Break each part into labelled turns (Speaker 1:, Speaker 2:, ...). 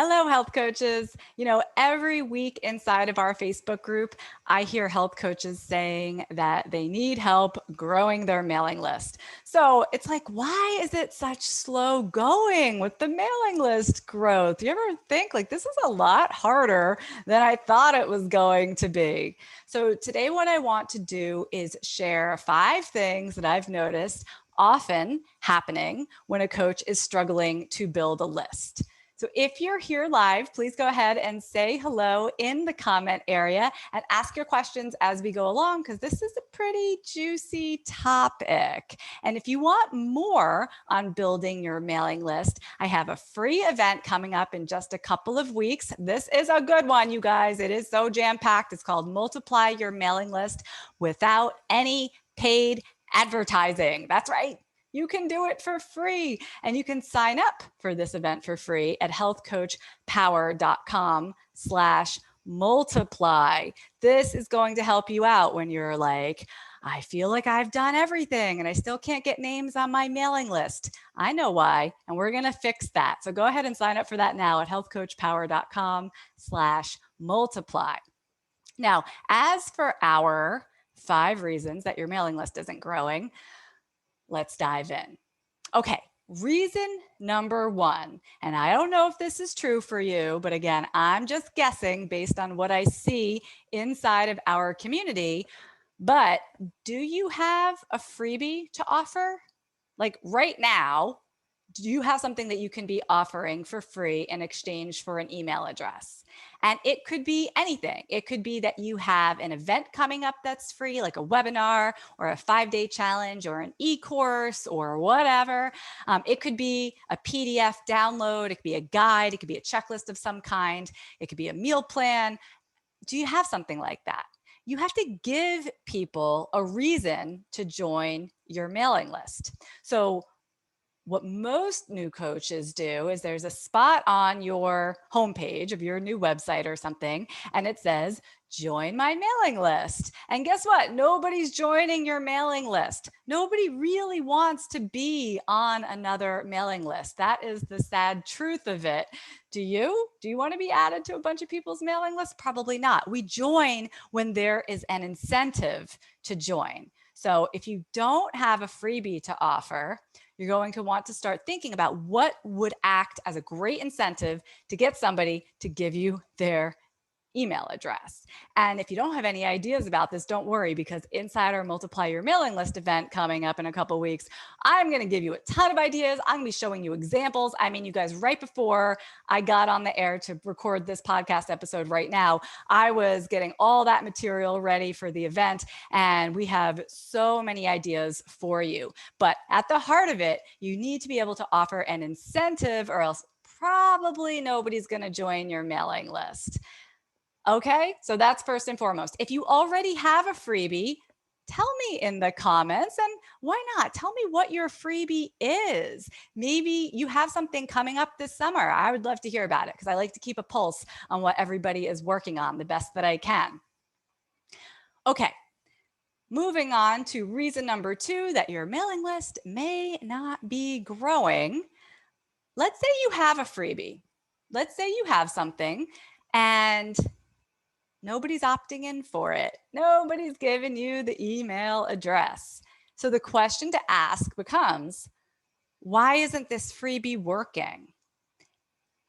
Speaker 1: Hello, health coaches. Every week inside of our Facebook group, I hear health coaches saying that they need help growing their mailing list. So it's like, why is it such slow going with the mailing list growth? Do you ever think like this is a lot harder than I thought it was going to be? So today, what I want to do is share 5 things that I've noticed often happening when a coach is struggling to build a list. So if you're here live, please go ahead and say hello in the comment area and ask your questions as we go along, because this is a pretty juicy topic. And if you want more on building your mailing list, I have a free event coming up in just a couple of weeks. This is a good one, you guys. It is so jam-packed. It's called Multiply Your Mailing List Without Any Paid Advertising. That's right. You can do it for free, and you can sign up for this event for free at healthcoachpower.com/multiply. This is going to help you out when you're like, I feel like I've done everything and I still can't get names on my mailing list. I know why, and we're going to fix that. So go ahead and sign up for that now at healthcoachpower.com/multiply. Now, as for our 5 reasons that your mailing list isn't growing, let's dive in. Okay, reason number 1, and I don't know if this is true for you, but again, I'm just guessing based on what I see inside of our community. But do you have a freebie to offer? Like right now, do you have something that you can be offering for free in exchange for an email address? And it could be anything. It could be that you have an event coming up that's free, like a webinar or a 5-day challenge or an e-course or whatever. It could be a PDF download. It could be a guide. It could be a checklist of some kind. It could be a meal plan. Do you have something like that? You have to give people a reason to join your mailing list. So what most new coaches do is there's a spot on your homepage of your new website or something, and it says, join my mailing list. And guess what? Nobody's joining your mailing list. Nobody really wants to be on another mailing list. That is the sad truth of it. Do you? Do you want to be added to a bunch of people's mailing list? Probably not. We join when there is an incentive to join. So if you don't have a freebie to offer, you're going to want to start thinking about what would act as a great incentive to get somebody to give you their email address. And if you don't have any ideas about this, don't worry, because inside our Multiply Your Mailing List event coming up in a couple of weeks, I'm going to give you a ton of ideas. I'm going to be showing you examples. I mean, you guys, right before I got on the air to record this podcast episode right now, I was getting all that material ready for the event, and we have so many ideas for you. But at the heart of it, you need to be able to offer an incentive, or else probably nobody's going to join your mailing list. Okay, so that's first and foremost. If you already have a freebie, tell me in the comments, and why not? Tell me what your freebie is. Maybe you have something coming up this summer. I would love to hear about it, because I like to keep a pulse on what everybody is working on the best that I can. Okay, moving on to reason number 2 that your mailing list may not be growing. Let's say you have a freebie. Let's say you have something and nobody's opting in for it. Nobody's giving you the email address. So the question to ask becomes, why isn't this freebie working?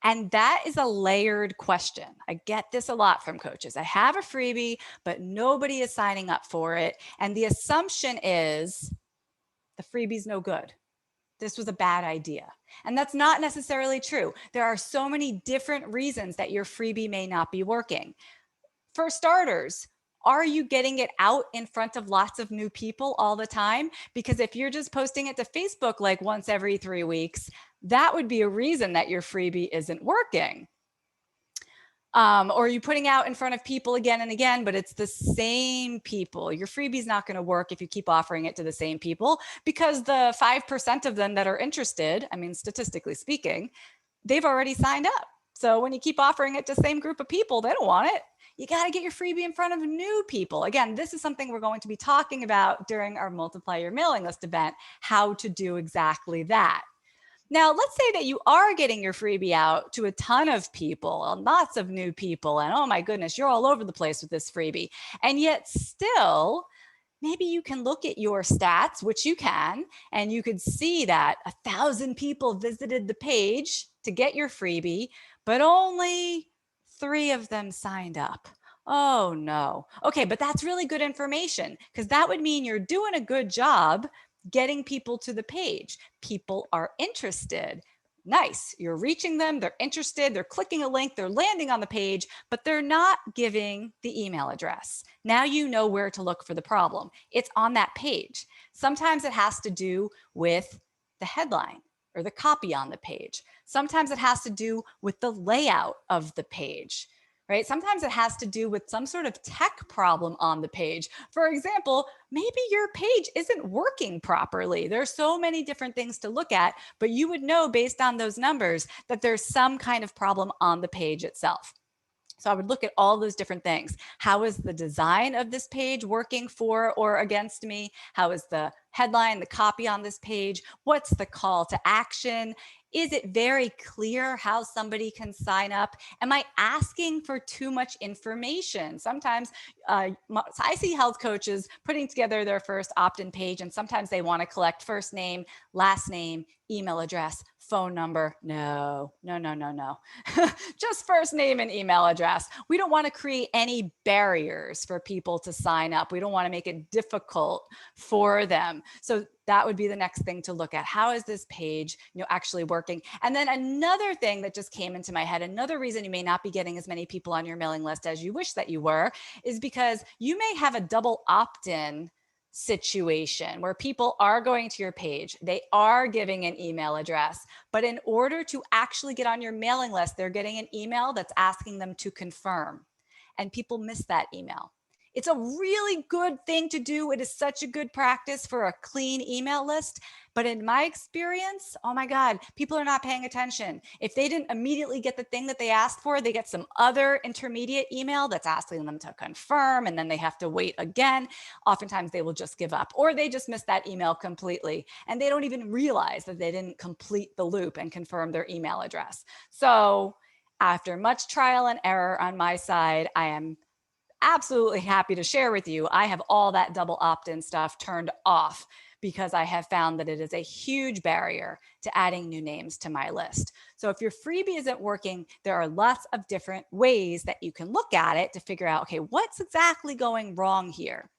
Speaker 1: And that is a layered question. I get this a lot from coaches. I have a freebie, but nobody is signing up for it. And the assumption is the freebie's no good. This was a bad idea. And that's not necessarily true. There are so many different reasons that your freebie may not be working. For starters, are you getting it out in front of lots of new people all the time? Because if you're just posting it to Facebook like once every 3 weeks, that would be a reason that your freebie isn't working. Or are you putting out in front of people again and again, but it's the same people? Your freebie's not going to work if you keep offering it to the same people, because the 5% of them that are interested, I mean, statistically speaking, they've already signed up. So when you keep offering it to the same group of people, they don't want it. You got to get your freebie in front of new people. Again, this is something we're going to be talking about during our Multiply Your Mailing List event, how to do exactly that. Now, let's say that you are getting your freebie out to a ton of people, lots of new people, and oh my goodness, you're all over the place with this freebie. And yet still, maybe you can look at your stats, which you can, and you could see that 1,000 people visited the page to get your freebie, but only 3 of them signed up. Oh no. Okay, but that's really good information because that would mean you're doing a good job getting people to the page. People are interested. Nice. You're reaching them. They're interested. They're clicking a link. They're landing on the page, but they're not giving the email address. Now you know where to look for the problem. It's on that page. Sometimes it has to do with the headline or the copy on the page. Sometimes it has to do with the layout of the page. Right? Sometimes it has to do with some sort of tech problem on the page. For example, maybe your page isn't working properly. There's so many different things to look at, but you would know based on those numbers that there's some kind of problem on the page itself. So I would look at all those different things. How is the design of this page working for or against me? How is the headline, the copy on this page? What's the call to action? Is it very clear how somebody can sign up? Am I asking for too much information? Sometimes I see health coaches putting together their first opt-in page, and sometimes they want to collect first name, last name, email address, phone number. No. Just first name and email address. We don't want to create any barriers for people to sign up. We don't want to make it difficult for them. So that would be the next thing to look at. How is this page, actually working? And then another thing that just came into my head, another reason you may not be getting as many people on your mailing list as you wish that you were, is because you may have a double opt-in situation where people are going to your page, they are giving an email address, but in order to actually get on your mailing list, they're getting an email that's asking them to confirm, and people miss that email. It's a really good thing to do. It is such a good practice for a clean email list. But in my experience, oh my God, people are not paying attention. If they didn't immediately get the thing that they asked for, they get some other intermediate email that's asking them to confirm, and then they have to wait again. Oftentimes they will just give up, or they just miss that email completely, and they don't even realize that they didn't complete the loop and confirm their email address. So after much trial and error on my side, I am absolutely happy to share with you, I have all that double opt-in stuff turned off because I have found that it is a huge barrier to adding new names to my list. So if your freebie isn't working, there are lots of different ways that you can look at it to figure out, okay, what's exactly going wrong here?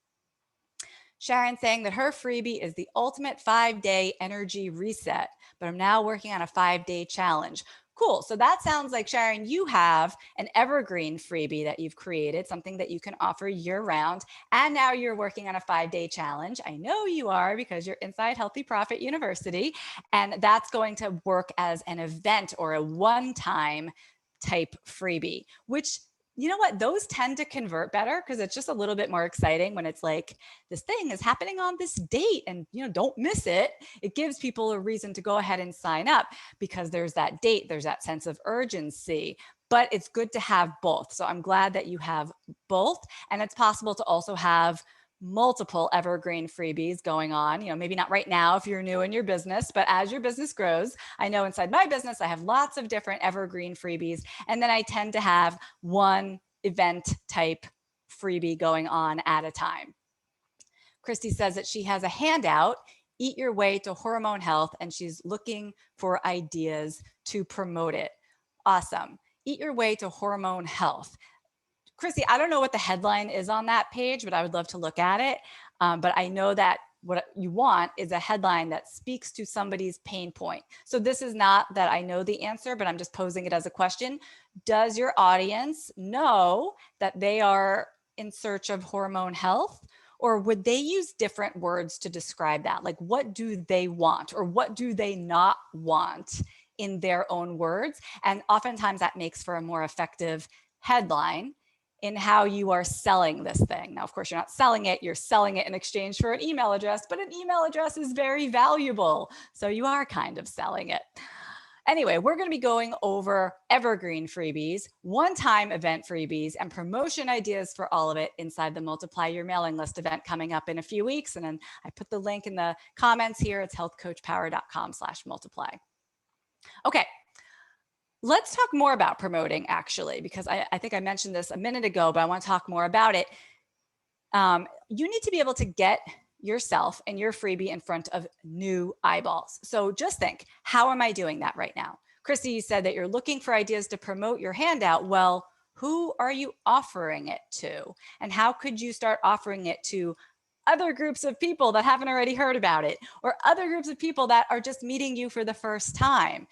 Speaker 1: Sharon saying that her freebie is the ultimate 5-day energy reset, but I'm now working on a 5-day challenge. Cool. So that sounds like, Sharon, you have an evergreen freebie that you've created, something that you can offer year round. And now you're working on a 5-day challenge. I know you are because you're inside Healthy Profit University. And that's going to work as an event or a one-time type freebie, which, you know what, those tend to convert better because it's just a little bit more exciting when it's like, this thing is happening on this date and don't miss it. It gives people a reason to go ahead and sign up because there's that date, there's that sense of urgency. But it's good to have both. So I'm glad that you have both. And it's possible to also have multiple evergreen freebies going on, maybe not right now if you're new in your business, but as your business grows. I know inside my business, I have lots of different evergreen freebies. And then I tend to have one event type freebie going on at a time. Christy says that she has a handout, Eat Your Way to Hormone Health, and she's looking for ideas to promote it. Awesome. Eat Your Way to Hormone Health. Chrissy, I don't know what the headline is on that page, but I would love to look at it. But I know that what you want is a headline that speaks to somebody's pain point. So this is not that I know the answer, but I'm just posing it as a question. Does your audience know that they are in search of hormone health? Or would they use different words to describe that? Like, what do they want or what do they not want in their own words? And oftentimes that makes for a more effective headline in how you are selling this thing. Now, of course, you're not selling it, you're selling it in exchange for an email address, but an email address is very valuable. So you are kind of selling it. Anyway, we're going to be going over evergreen freebies, one-time event freebies, and promotion ideas for all of it inside the Multiply Your Mailing List event coming up in a few weeks. And then I put the link in the comments here. It's healthcoachpower.com/multiply. Okay, let's talk more about promoting actually, because I think I mentioned this a minute ago, but I want to talk more about it. You need to be able to get yourself and your freebie in front of new eyeballs. So just think, how am I doing that right now? Christy, you said that you're looking for ideas to promote your handout. Well, who are you offering it to? And how could you start offering it to other groups of people that haven't already heard about it, or other groups of people that are just meeting you for the first time?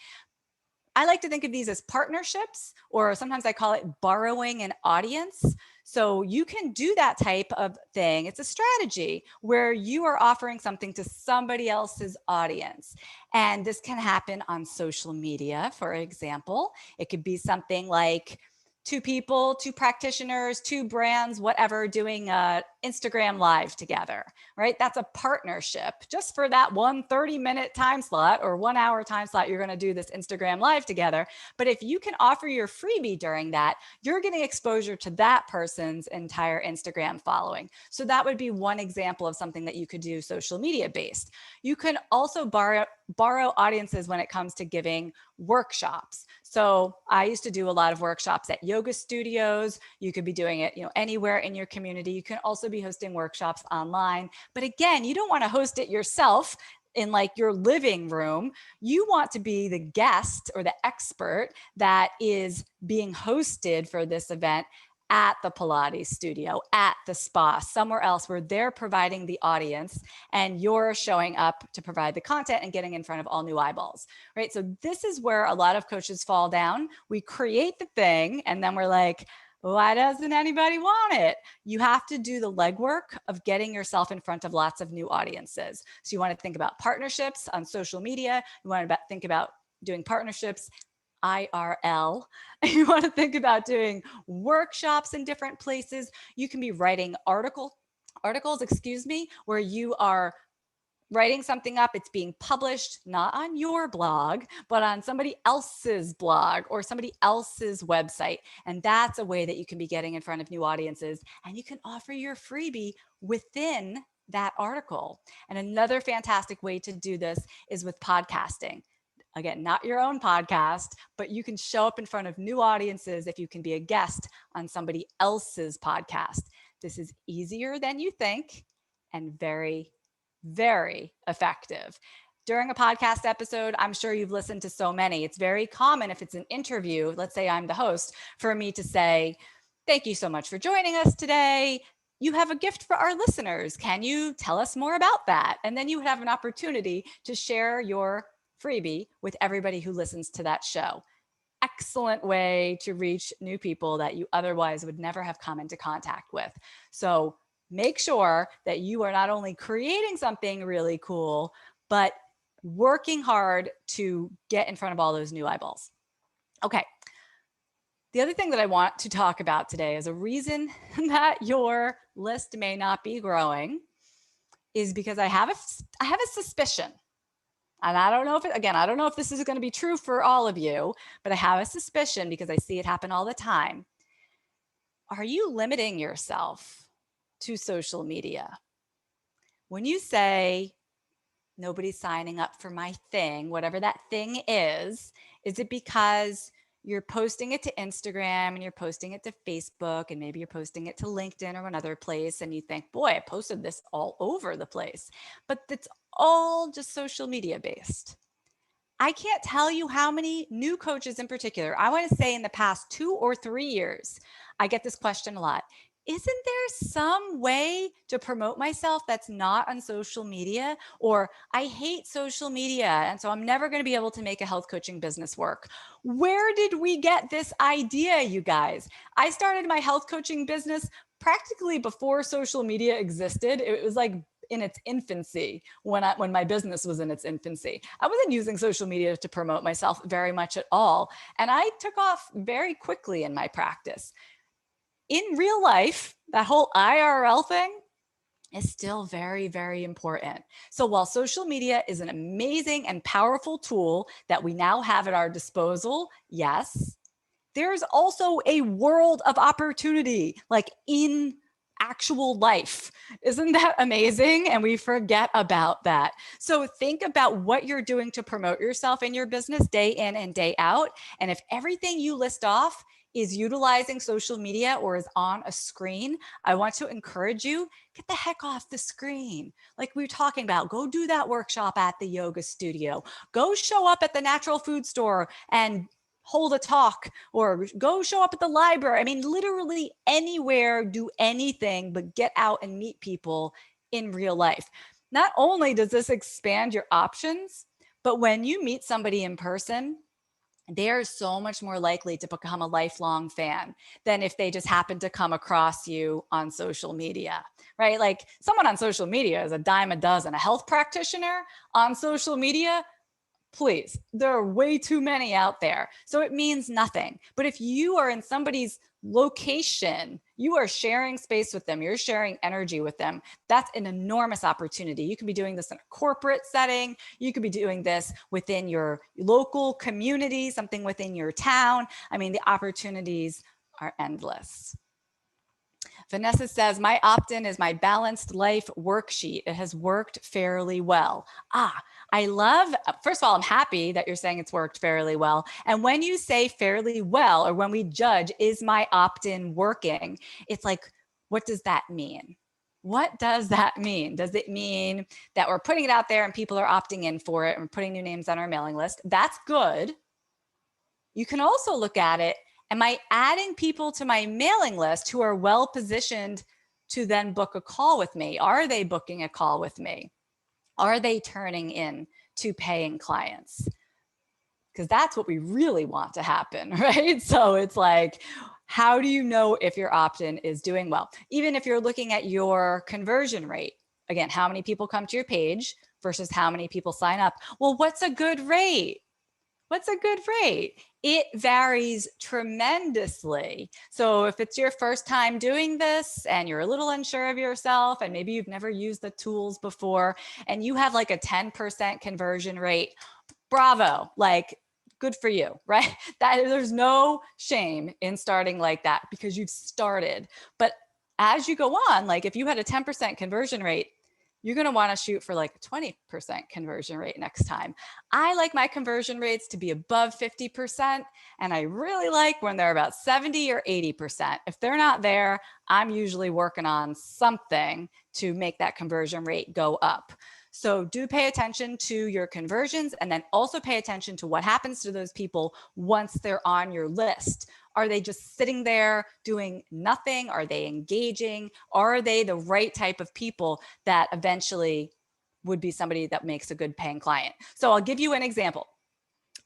Speaker 1: I like to think of these as partnerships, or sometimes I call it borrowing an audience. So you can do that type of thing. It's a strategy where you are offering something to somebody else's audience. And this can happen on social media, for example. It could be something like two people, two practitioners, two brands, whatever, doing a Instagram live together, right? That's a partnership. Just for that 30-minute time slot or 1 hour time slot, you're going to do this Instagram live together. But if you can offer your freebie during that, you're getting exposure to that person's entire Instagram following. So that would be one example of something that you could do social media based. You can also borrow audiences when it comes to giving workshops. So I used to do a lot of workshops at yoga studios. You could be doing it, anywhere in your community. You can also be hosting workshops online. But again, you don't want to host it yourself in like your living room. You want to be the guest or the expert that is being hosted for this event at the Pilates studio, at the spa, somewhere else where they're providing the audience and you're showing up to provide the content and getting in front of all new eyeballs, right? So this is where a lot of coaches fall down. We create the thing and then we're like, why doesn't anybody want it? You have to do the legwork of getting yourself in front of lots of new audiences. So you want to think about partnerships on social media. You want to think about doing partnerships IRL. You want to think about doing workshops in different places. You can be writing articles, where you are writing something up, it's being published not on your blog, but on somebody else's blog or somebody else's website. And that's a way that you can be getting in front of new audiences, and you can offer your freebie within that article. And another fantastic way to do this is with podcasting. Again, not your own podcast, but you can show up in front of new audiences if you can be a guest on somebody else's podcast. This is easier than you think and very, very effective. During a podcast episode, I'm sure you've listened to so many. It's very common if it's an interview, let's say I'm the host, for me to say, thank you so much for joining us today. You have a gift for our listeners. Can you tell us more about that? And then you would have an opportunity to share your freebie with everybody who listens to that show. Excellent way to reach new people that you otherwise would never have come into contact with. So make sure that you are not only creating something really cool, but working hard to get in front of all those new eyeballs. Okay. The other thing that I want to talk about today is a reason that your list may not be growing is because I have a suspicion. And I don't know if this is going to be true for all of you, but I have a suspicion because I see it happen all the time. Are you limiting yourself to social media? When you say nobody's signing up for my thing, whatever that thing is it because you're posting it to Instagram and you're posting it to Facebook and maybe you're posting it to LinkedIn or another place and you think, boy, I posted this all over the place, but it's all just social media based. I can't tell you how many new coaches in particular, I want to say in the past 2 or 3 years, I get this question a lot. Isn't there some way to promote myself that's not on social media? Or I hate social media, and so I'm never going to be able to make a health coaching business work. Where did we get this idea, you guys? I started my health coaching business practically before social media existed. It was like in its infancy when my business was in its infancy. I wasn't using social media to promote myself very much at all. And I took off very quickly in my practice. In real life, that whole IRL thing is still very, very important. So while social media is an amazing and powerful tool that we now have at our disposal, yes, there's also a world of opportunity, like in actual life. Isn't that amazing? And we forget about that. So think about what you're doing to promote yourself in your business day in and day out. And if everything you list off is utilizing social media or is on a screen, I want to encourage you, get the heck off the screen. Like we were talking about, go do that workshop at the yoga studio. Go show up at the natural food store and hold a talk, or go show up at the library. I mean, literally anywhere, do anything, but get out and meet people in real life. Not only does this expand your options, but when you meet somebody in person, they're so much more likely to become a lifelong fan than if they just happen to come across you on social media, right? Like someone on social media is a dime a dozen. A health practitioner on social media, please, there are way too many out there. So it means nothing. But if you are in somebody's location, you are sharing space with them, you're sharing energy with them, that's an enormous opportunity. You could be doing this in a corporate setting. You could be doing this within your local community, something within your town. I mean, the opportunities are endless. Vanessa says, my opt-in is my balanced life worksheet. It has worked fairly well. I love, first of all, I'm happy that you're saying it's worked fairly well. And when you say fairly well, or when we judge, is my opt-in working? It's like, what does that mean? What does that mean? Does it mean that we're putting it out there and people are opting in for it and we're putting new names on our mailing list? That's good. You can also look at it, am I adding people to my mailing list who are well positioned to then book a call with me? Are they booking a call with me? Are they turning in to paying clients? Because that's what we really want to happen, right? So it's like, how do you know if your opt-in is doing well? Even if you're looking at your conversion rate, again, how many people come to your page versus how many people sign up? Well, what's a good rate? What's a good rate? It varies tremendously. So if it's your first time doing this and you're a little unsure of yourself and maybe you've never used the tools before and you have like a 10% conversion rate, bravo, like good for you, right? That there's no shame in starting like that because you've started. But as you go on, like if you had a 10% conversion rate, you're going to want to shoot for like a 20% conversion rate next time. I like my conversion rates to be above 50%. And I really like when they're about 70 or 80%. If they're not there, I'm usually working on something to make that conversion rate go up. So do pay attention to your conversions and then also pay attention to what happens to those people once they're on your list. Are they just sitting there doing nothing? Are they engaging? Are they the right type of people that eventually would be somebody that makes a good paying client? So I'll give you an example.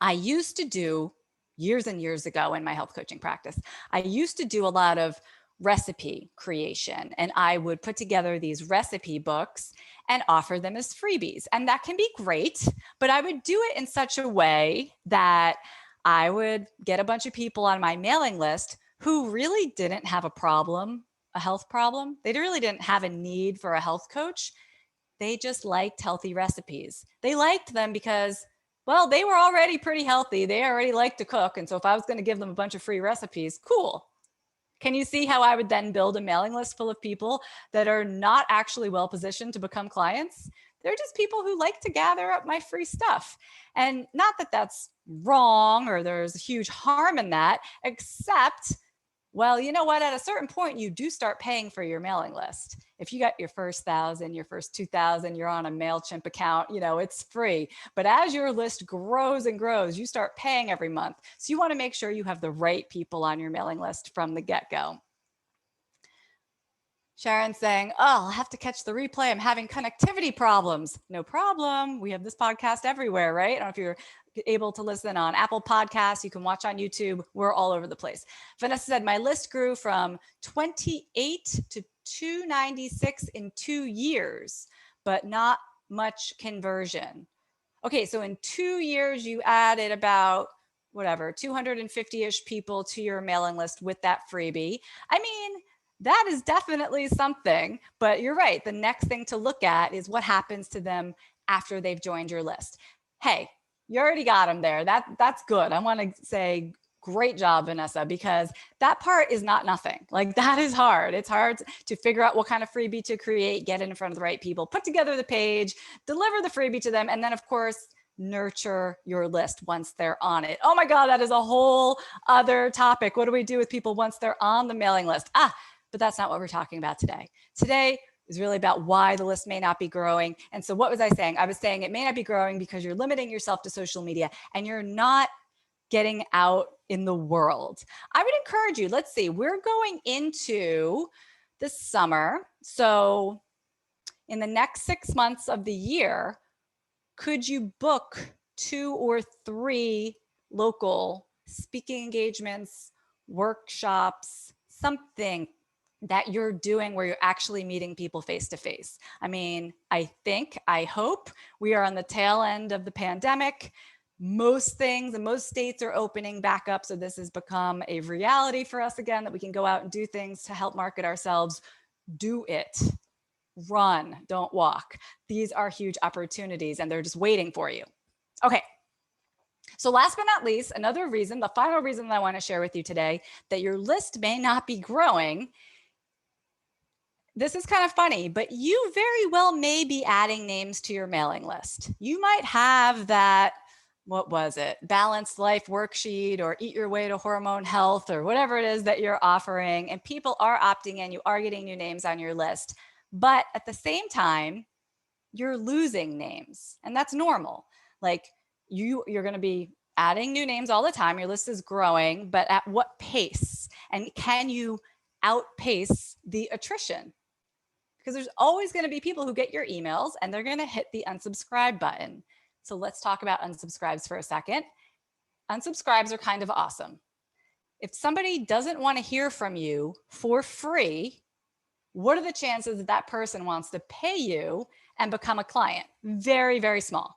Speaker 1: I used to do, years and years ago in my health coaching practice, I used to do a lot of recipe creation, and I would put together these recipe books and offer them as freebies. And that can be great, but I would do it in such a way that I would get a bunch of people on my mailing list who really didn't have a problem, a health problem. They really didn't have a need for a health coach. They just liked healthy recipes. They liked them because, well, they were already pretty healthy. They already liked to cook. And so if I was going to give them a bunch of free recipes, cool. Can you see how I would then build a mailing list full of people that are not actually well positioned to become clients? They're just people who like to gather up my free stuff. And not that that's wrong or there's huge harm in that, except, well, you know what? At a certain point, you do start paying for your mailing list. If you got your first 1,000, your first 2,000, you're on a MailChimp account, you know, it's free. But as your list grows and grows, you start paying every month. So you want to make sure you have the right people on your mailing list from the get-go. Sharon's saying, oh, I'll have to catch the replay. I'm having connectivity problems. No problem. We have this podcast everywhere, right? I don't know if you're able to listen on Apple Podcasts. You can watch on YouTube. We're all over the place. Vanessa said, my list grew from 28 to 296 in 2 years, but not much conversion. Okay, so in 2 years, you added about, whatever, 250-ish people to your mailing list with that freebie. I mean, that is definitely something, but you're right. The next thing to look at is what happens to them after they've joined your list. Hey, you already got them there. That's good. I want to say Great job, Vanessa, because that part is not nothing. Like that is hard. It's hard to figure out what kind of freebie to create, get it in front of the right people, put together the page, deliver the freebie to them, and then of course, nurture your list once they're on it. Oh my God, that is a whole other topic. What do we do with people once they're on the mailing list? But that's not what we're talking about today. Today is really about why the list may not be growing. And so what was I saying? I was saying it may not be growing because you're limiting yourself to social media and you're not getting out in the world. I would encourage you, let's see, we're going into the summer. So in the next 6 months of the year, could you book 2 or 3 local speaking engagements, workshops, something that you're doing where you're actually meeting people face to face? I mean, I hope we are on the tail end of the pandemic. Most things and most states are opening back up. So this has become a reality for us again, that we can go out and do things to help market ourselves. Do it. Run, don't walk. These are huge opportunities and they're just waiting for you. Okay. So last but not least, another reason, the final reason that I want to share with you today that your list may not be growing. This is kind of funny, but you very well may be adding names to your mailing list. You might have that, what was it, Balanced Life worksheet or Eat Your Way to Hormone Health or whatever it is that you're offering, and people are opting in, you are getting new names on your list. But at the same time, you're losing names, and that's normal. Like you're going to be adding new names all the time. Your list is growing, but at what pace? And can you outpace the attrition? Because there's always going to be people who get your emails and they're going to hit the unsubscribe button. So let's talk about unsubscribes for a second. Unsubscribes are kind of awesome. If somebody doesn't want to hear from you for free, what are the chances that that person wants to pay you and become a client? Very, very small,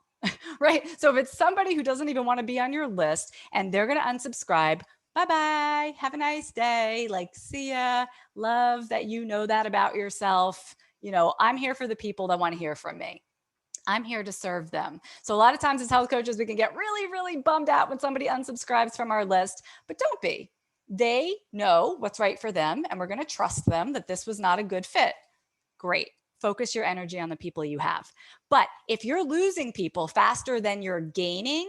Speaker 1: right? So if it's somebody who doesn't even want to be on your list and they're going to unsubscribe, bye-bye, have a nice day, like, see ya, love that you know that about yourself. You know, I'm here for the people that want to hear from me. I'm here to serve them. So a lot of times as health coaches, we can get really, really bummed out when somebody unsubscribes from our list, but don't be. They know what's right for them, and we're going to trust them that this was not a good fit. Great. Focus your energy on the people you have. But if you're losing people faster than you're gaining,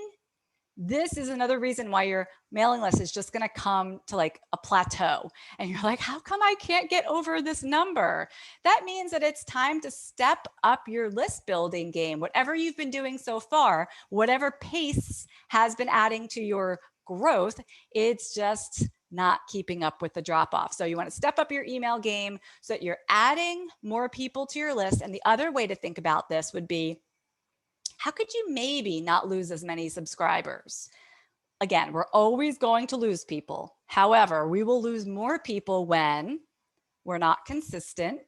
Speaker 1: this is another reason why your mailing list is just going to come to like a plateau. And you're like, how come I can't get over this number? That means that it's time to step up your list building game. Whatever you've been doing so far, whatever pace has been adding to your growth, it's just not keeping up with the drop off. So you want to step up your email game so that you're adding more people to your list. And the other way to think about this would be, how could you maybe not lose as many subscribers? Again, we're always going to lose people. However, we will lose more people when we're not consistent.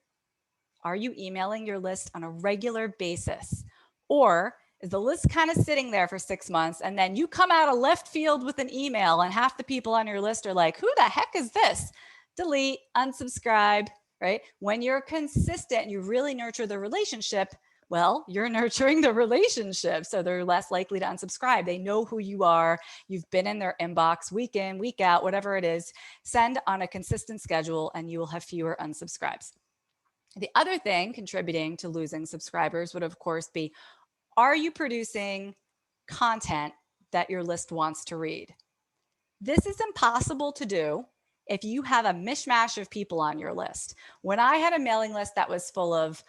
Speaker 1: Are you emailing your list on a regular basis? Or is the list kind of sitting there for 6 months and then you come out of left field with an email and half the people on your list are like, who the heck is this? Delete, unsubscribe, right? When you're consistent, you really nurture the relationship. Well, you're nurturing the relationship, so they're less likely to unsubscribe. They know who you are. You've been in their inbox week in, week out, whatever it is. Send on a consistent schedule and you will have fewer unsubscribes. The other thing contributing to losing subscribers would, of course, be, are you producing content that your list wants to read? This is impossible to do if you have a mishmash of people on your list. When I had a mailing list that was full of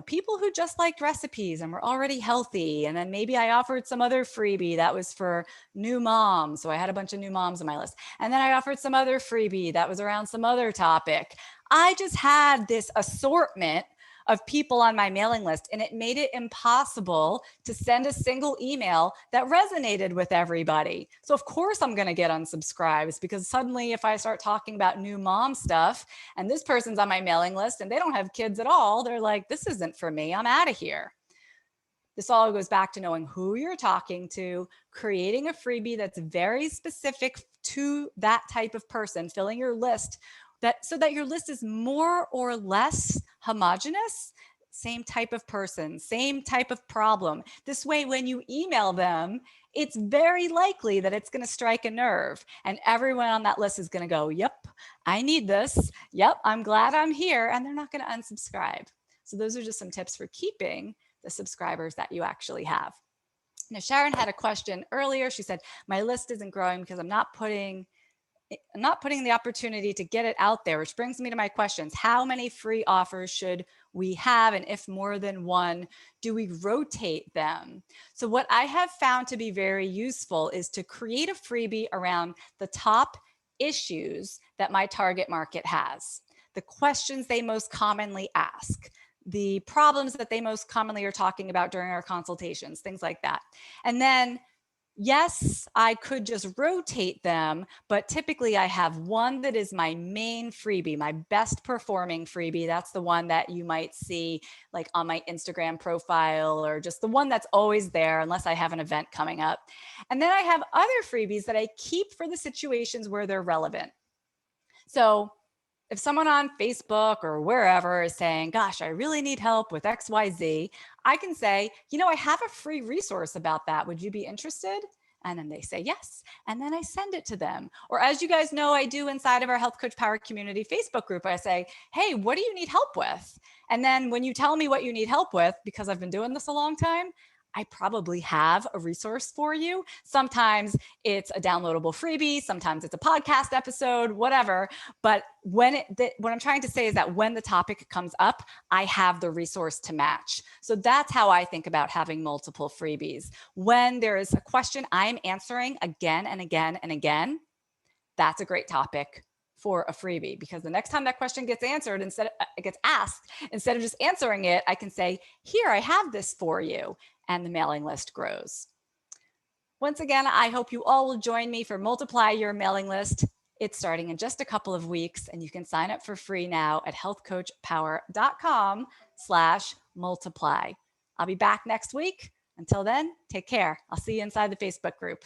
Speaker 1: people who just liked recipes and were already healthy. And then maybe I offered some other freebie that was for new moms. So I had a bunch of new moms on my list. And then I offered some other freebie that was around some other topic. I just had this assortment of people on my mailing list, and it made it impossible to send a single email that resonated with everybody. So of course I'm going to get unsubscribes, because suddenly if I start talking about new mom stuff and this person's on my mailing list and they don't have kids at all, they're like, this isn't for me, I'm out of here. This all goes back to knowing who you're talking to, creating a freebie that's very specific to that type of person, filling your list so that your list is more or less homogenous, same type of person, same type of problem. This way, when you email them, it's very likely that it's going to strike a nerve. And everyone on that list is going to go, yep, I need this. Yep, I'm glad I'm here. And they're not going to unsubscribe. So those are just some tips for keeping the subscribers that you actually have. Now, Sharon had a question earlier. She said, my list isn't growing because I'm not putting the opportunity to get it out there, which brings me to my questions. How many free offers should we have? And if more than one, do we rotate them? So what I have found to be very useful is to create a freebie around the top issues that my target market has, the questions they most commonly ask, the problems that they most commonly are talking about during our consultations, things like that. And then yes, I could just rotate them, but typically I have one that is my main freebie, my best performing freebie. That's the one that you might see like on my Instagram profile, or just the one that's always there unless I have an event coming up. And then I have other freebies that I keep for the situations where they're relevant. So if someone on Facebook or wherever is saying, gosh, I really need help with XYZ, I can say, I have a free resource about that. Would you be interested? And then they say yes. And then I send it to them. Or as you guys know, I do inside of our Health Coach Power Community Facebook group, I say, hey, what do you need help with? And then when you tell me what you need help with, because I've been doing this a long time, I probably have a resource for you. Sometimes it's a downloadable freebie, sometimes it's a podcast episode, whatever. But what I'm trying to say is that when the topic comes up, I have the resource to match. So that's how I think about having multiple freebies. When there is a question I'm answering again and again and again, that's a great topic for a freebie, because the next time that question gets answered, it gets asked, instead of just answering it, I can say, here, I have this for you. And the mailing list grows. Once again, I hope you all will join me for Multiply Your Mailing List. It's starting in just a couple of weeks, and you can sign up for free now at healthcoachpower.com/multiply. I'll be back next week. Until then, take care. I'll see you inside the Facebook group.